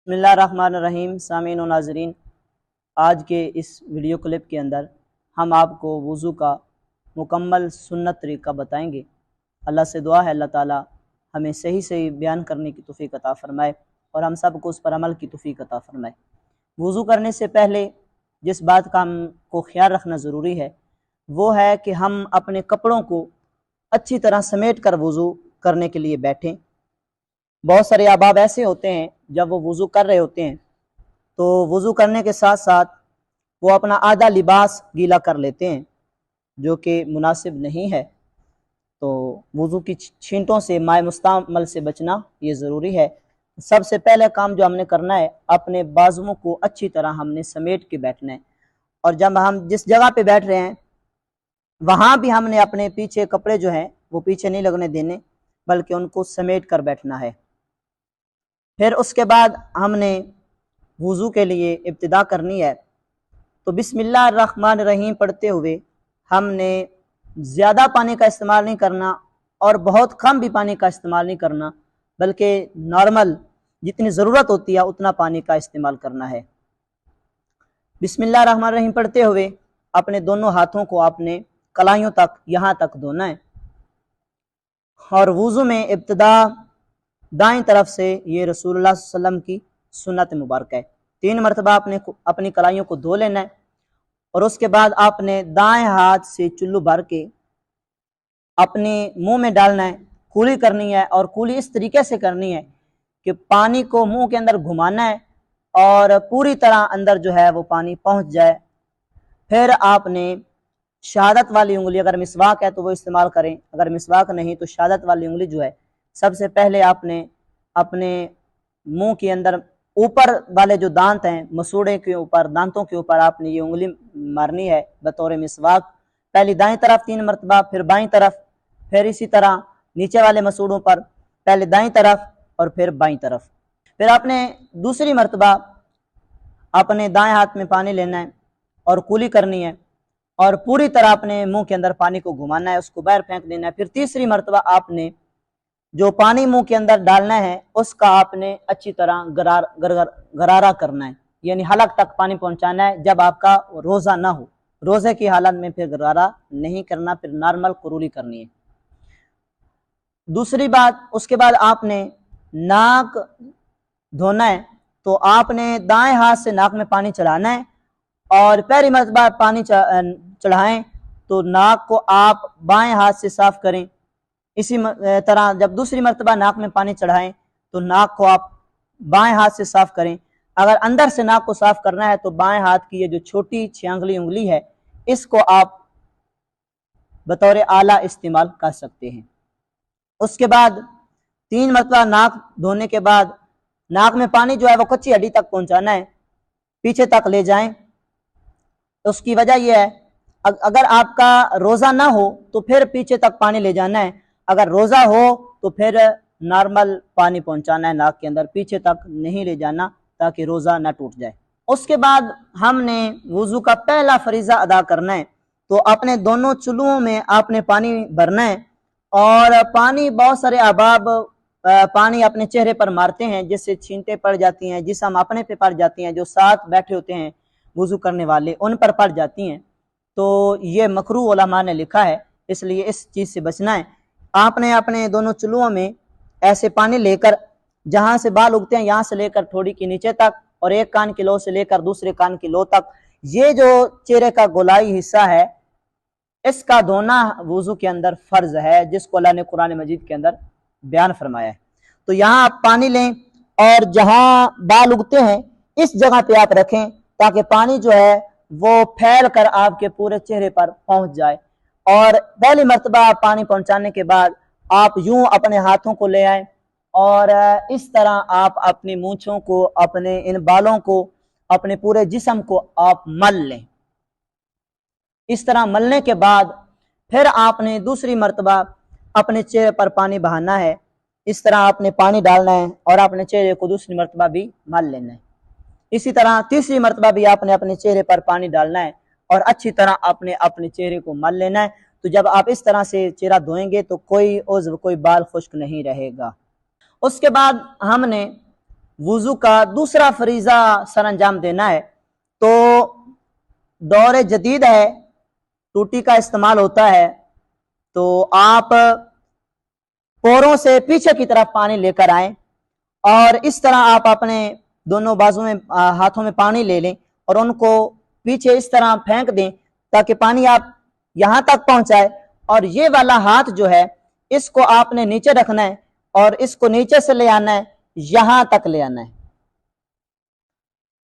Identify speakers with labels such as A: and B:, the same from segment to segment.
A: बिस्मिल्लाहिर्रहमानिर्रहीम। सामीन व नाज़रीन, आज के इस वीडियो क्लिप के अंदर हम आपको वज़ू का मुकम्मल सुन्नत तरीक़ा बताएंगे। अल्लाह से दुआ है अल्लाह ताला हमें सही सही बयान करने की तौफ़ीक़ अता फ़रमाए और हम सब को उस पर अमल की तौफ़ीक़ अता फ़रमाए। वज़ू करने से पहले जिस बात का हमको ख्याल रखना ज़रूरी है वो है कि हम अपने कपड़ों को अच्छी तरह समेट कर वज़ू करने के लिए बैठें। बहुत सारे अहबाब ऐसे होते हैं जब वो वज़ू कर रहे होते हैं तो वज़ू करने के साथ साथ वो अपना आधा लिबास गीला कर लेते हैं, जो कि मुनासिब नहीं है। तो वज़ू की छींटों से माए मुस्तअमल से बचना ये ज़रूरी है। सबसे पहले काम जो हमने करना है, अपने बाजुओं को अच्छी तरह हमने समेट के बैठना है और जब हम जिस जगह पे बैठ रहे हैं वहाँ भी हमने अपने पीछे कपड़े जो हैं वो पीछे नहीं लगने देने, बल्कि उनको समेट कर बैठना है। फिर उसके बाद हमने वज़ू के लिए इब्तिदा करनी है तो बिस्मिल्लाहिर्रहमानिर्रहीम पढ़ते हुए हमने ज़्यादा पानी का इस्तेमाल नहीं करना और बहुत कम भी पानी का इस्तेमाल नहीं करना, बल्कि नॉर्मल जितनी ज़रूरत होती है उतना पानी का इस्तेमाल करना है। बिस्मिल्लाहिर्रहमानिर्रहीम पढ़ते हुए अपने दोनों हाथों को आपने कलाइयों तक यहाँ तक धोना है और वज़ू में इब्तिदा दाएं तरफ से ये रसूलुल्लाह सल्लल्लाहु अलैहि वसल्लम की सुन्नत मुबारक है। 3 मरतबा आपने अपनी कलाइयों को धो लेना है और उसके बाद आपने दाएं हाथ से चुल्लू भर के अपने मुंह में डालना है। कुली करनी है और कुली इस तरीके से करनी है कि पानी को मुंह के अंदर घुमाना है और पूरी तरह अंदर जो है वो पानी पहुंच जाए। फिर आपने शहादत वाली उंगली, अगर मिसवाक है तो वो इस्तेमाल करें, अगर मिसवाक नहीं तो शहादत वाली उंगली जो है सबसे पहले आपने अपने मुंह के अंदर ऊपर वाले जो दांत हैं, मसूड़े के ऊपर, दांतों के ऊपर आपने ये उंगली मारनी है बतौर मिसवाक। पहले दाएं तरफ 3 मरतबा, फिर बाईं तरफ, फिर इसी तरह नीचे वाले मसूड़ों पर पहले दाईं तरफ और फिर बाईं तरफ। फिर आपने दूसरी मरतबा अपने दाएं हाथ में पानी लेना है और कुली करनी है और पूरी तरह अपने मुंह के अंदर पानी को घुमाना है, उसको बाहर फेंक देना है। फिर तीसरी मरतबा आपने जो पानी मुंह के अंदर डालना है उसका आपने अच्छी तरह गरारा करना है, यानी हलक तक पानी पहुंचाना है जब आपका रोज़ा ना हो। रोज़े की हालत में फिर गरारा नहीं करना, फिर नॉर्मल कुरूली करनी है। दूसरी बात, उसके बाद आपने नाक धोना है तो आपने दाएं हाथ से नाक में पानी चढ़ाना है और पहली मरतबा पानी चढ़ाएं तो नाक को आप बाएं हाथ से साफ करें। इसी तरह जब दूसरी मरतबा नाक में पानी चढ़ाएं तो नाक को आप बाएं हाथ से साफ करें। अगर अंदर से नाक को साफ करना है तो बाएं हाथ की ये जो छोटी 6 अंगुली उंगली है इसको आप बतौर आला इस्तेमाल कर सकते हैं। उसके बाद 3 मरतबा नाक धोने के बाद नाक में पानी जो है वो कच्ची हड्डी तक पहुंचाना है, पीछे तक ले जाएं। उसकी वजह यह है, अगर आपका रोज़ा ना हो तो फिर पीछे तक पानी ले जाना है, अगर रोज़ा हो तो फिर नॉर्मल पानी पहुंचाना है नाक के अंदर, पीछे तक नहीं ले जाना ताकि रोज़ा ना टूट जाए। उसके बाद हमने वज़ू का पहला फरीज़ा अदा करना है तो अपने दोनों चुल्लुओं में आपने पानी भरना है और पानी, बहुत सारे अहबाब पानी अपने चेहरे पर मारते हैं जिससे छींटे पड़ जाती हैं, जिसम अपने पे पड़ जाती हैं, जो साथ बैठे होते हैं वज़ू करने वाले उन पर पड़ जाती हैं। तो ये मकरूह उलमा ने लिखा है, इसलिए इस चीज़ से बचना है। आपने अपने दोनों चुल्लुओं में ऐसे पानी लेकर, जहाँ से बाल उगते हैं यहाँ से लेकर थोड़ी के नीचे तक और एक कान की लो से लेकर दूसरे कान की लो तक, ये जो चेहरे का गोलाई हिस्सा है इसका धोना वज़ू के अंदर फ़र्ज है, जिसको अल्लाह ने कुरान मजीद के अंदर बयान फरमाया है। तो यहाँ आप पानी लें और जहाँ बाल उगते हैं इस जगह पे आप रखें ताकि पानी जो है वो फैल कर आपके पूरे चेहरे पर पहुंच जाए। और पहली मरतबा पानी पहुंचाने के बाद आप यूं अपने हाथों को ले आए और इस तरह आप अपनी मूंछों को, अपने इन बालों को, अपने पूरे जिस्म को आप मल लें। इस तरह मलने के बाद फिर आपने दूसरी मरतबा अपने चेहरे पर पानी बहाना है, इस तरह आपने पानी डालना है और अपने चेहरे को दूसरी मरतबा भी मल लेना है। इसी तरह तीसरी मरतबा भी आपने अपने चेहरे पर पानी डालना है और अच्छी तरह आपने अपने चेहरे को मल लेना है। तो जब आप इस तरह से चेहरा धोएंगे तो कोई उज़्व, कोई बाल खुश्क नहीं रहेगा। उसके बाद हमने वुजू का दूसरा फरीज़ा सर अंजाम देना है तो दौर जदीद है, टूटी का इस्तेमाल होता है, तो आप पोरों से पीछे की तरफ पानी लेकर आए और इस तरह आप अपने दोनों बाजू में हाथों में पानी ले लें और उनको पीछे इस तरह फेंक दें ताकि पानी आप यहां तक पहुंचाए। और ये वाला हाथ जो है इसको आपने नीचे रखना है और इसको नीचे से ले आना है, यहां तक ले आना है।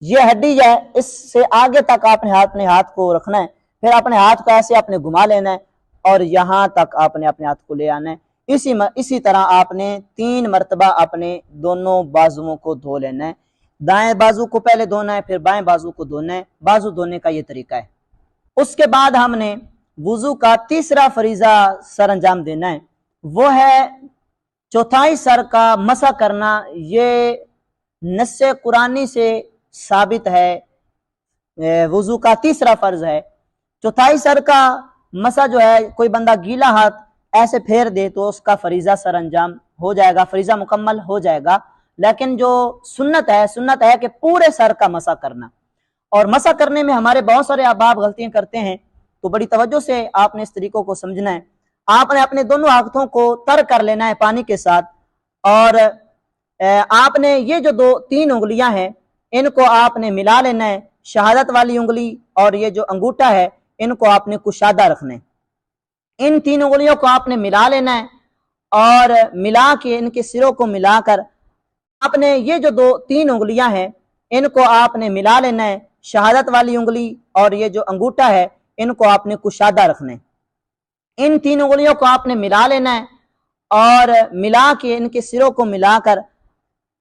A: ये हड्डी है, इससे आगे तक आपने अपने हाथ को रखना है, फिर अपने हाथ को ऐसे आपने घुमा लेना है और यहां तक आपने अपने हाथ को ले आना है। इसी तरह आपने 3 मरतबा अपने दोनों बाजुओं को धो लेना है। दाएं बाजू को पहले धोना है, फिर बाएं बाजू को धोना है। बाजू धोने का ये तरीका है। उसके बाद हमने वुजू का तीसरा फरीजा सर अंजाम देना है, वो है चौथाई सर का मसा करना। ये नस्से कुरानी से साबित है, वुजू का तीसरा फर्ज है। चौथाई सर का मसा जो है, कोई बंदा गीला हाथ ऐसे फेर दे तो उसका फरीजा सर अंजाम हो जाएगा, फरीजा मुकम्मल हो जाएगा। लेकिन जो सुन्नत है कि पूरे सर का मसा करना। और मसा करने में हमारे बहुत सारे अहबाब गलतियां करते हैं, तो बड़ी तवज्जो से आपने इस तरीकों को समझना है। आपने अपने दोनों हाथों को तर कर लेना है पानी के साथ और आपने ये जो 3 उंगलियां हैं इनको आपने मिला लेना है। शहादत वाली उंगली और ये जो अंगूठा है इनको आपने कुशादा रखना है। इन 3 उंगलियों को आपने मिला लेना है और मिला के इनके सिरों को मिलाकर आपने ये जो 3 उंगलियां हैं इनको आपने मिला लेना है। शहादत वाली उंगली और ये जो अंगूठा है इनको आपने कुशादा रखना है। इन 3 उंगलियों को आपने मिला लेना है और मिला के इनके सिरों को मिलाकर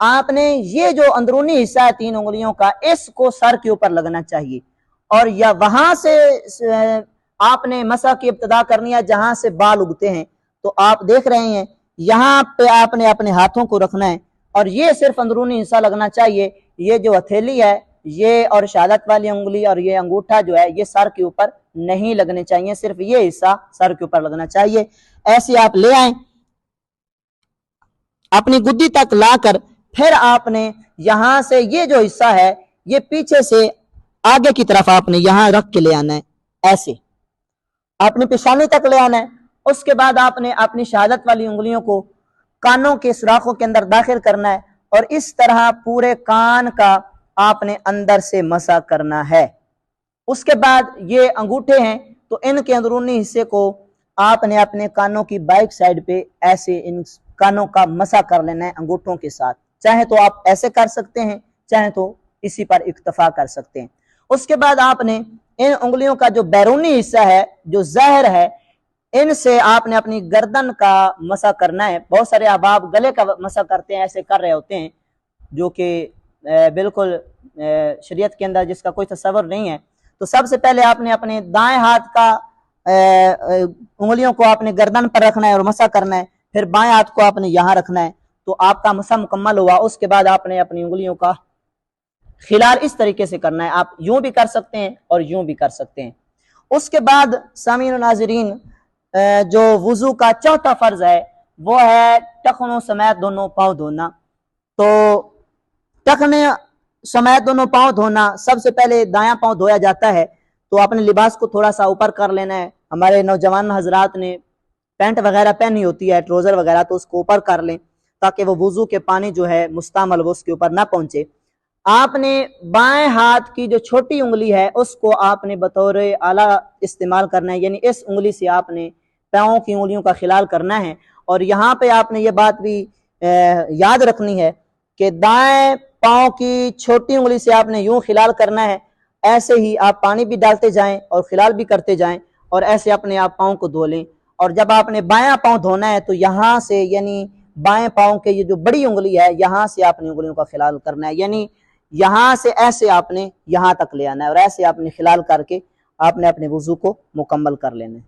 A: आपने ये जो अंदरूनी हिस्सा है 3 उंगलियों का, इसको सर के ऊपर लगना चाहिए और या वहां से आपने मसा की इब्तिदा करनी है जहां से बाल उगते हैं। तो आप देख रहे हैं यहाँ पे आपने अपने हाथों को रखना है और ये सिर्फ अंदरूनी हिस्सा लगना चाहिए। ये जो हथेली है ये और शहादत वाली उंगली और ये अंगूठा जो है ये सर के ऊपर नहीं लगने चाहिए, सिर्फ ये हिस्सा सर के ऊपर लगना चाहिए। ऐसे आप ले आए, अपनी गुद्दी तक लाकर फिर आपने यहां से ये जो हिस्सा है ये पीछे से आगे की तरफ आपने यहां रख के ले आना है, ऐसे आपने पेशानी तक ले आना है। उसके बाद आपने अपनी शहादत वाली उंगलियों को कानों के सुराखों के अंदर दाखिल करना है और इस तरह पूरे कान का आपने अंदर से मसा करना है। उसके बाद ये अंगूठे हैं तो इनके अंदरूनी हिस्से को आपने अपने कानों की बाइक साइड पे ऐसे इन कानों का मसा कर लेना है अंगूठों के साथ। चाहे तो आप ऐसे कर सकते हैं, चाहे तो इसी पर इक्तफा कर सकते हैं। उसके बाद आपने इन उंगलियों का जो बैरूनी हिस्सा है, जो जहर है, इनसे आपने अपनी गर्दन का मसा करना है। बहुत सारे अहबाब गले का मसा करते हैं, ऐसे कर रहे होते हैं, जो कि बिल्कुल शरीयत के अंदर जिसका कोई तस्वर नहीं है। तो सबसे पहले आपने अपने दाएं हाथ का उंगलियों को आपने गर्दन पर रखना है और मसा करना है, फिर बाएं हाथ को आपने यहां रखना है, तो आपका मसा मुकम्मल हुआ। उसके बाद आपने अपनी उंगलियों का खिलाल इस तरीके से करना है। आप यूं भी कर सकते हैं और यूं भी कर सकते हैं। उसके बाद सामीन नाज़रीन, जो वुजू का चौथा फर्ज है वो है टखनों समेत दोनों पांव धोना। तो टखने समेत दोनों पांव धोना, सबसे पहले दायां पांव धोया जाता है। तो अपने लिबास को थोड़ा सा ऊपर कर लेना है। हमारे नौजवान हजरात ने पैंट वगैरह पहनी होती है, ट्राउजर वगैरह, तो उसको ऊपर कर लें ताकि वो वुजू के पानी जो है मुस्तमल वो उसके ऊपर ना पहुंचे। आपने बाएं हाथ की जो छोटी उंगली है उसको आपने बतौर आला इस्तेमाल करना है, यानी इस उंगली से आपने पाँव की उंगलियों का खिलाल करना है। और यहाँ पे आपने ये बात भी याद रखनी है कि दाएं पाँव की छोटी उंगली से आपने यूं खिलाल करना है, ऐसे ही आप पानी भी डालते जाएं और खिलाल भी करते जाएं और ऐसे अपने आप पाँव को धो लें। और जब आपने बायां पाँव धोना है तो यहाँ से, यानी बाएं पाँव के ये जो बड़ी उंगली है यहाँ से आपने उंगलियों का खिलाल करना है, यानी यहाँ से ऐसे आपने यहाँ तक ले आना है और ऐसे आपने खिलाल करके आपने अपने वुजू को मुकम्मल कर लेना है।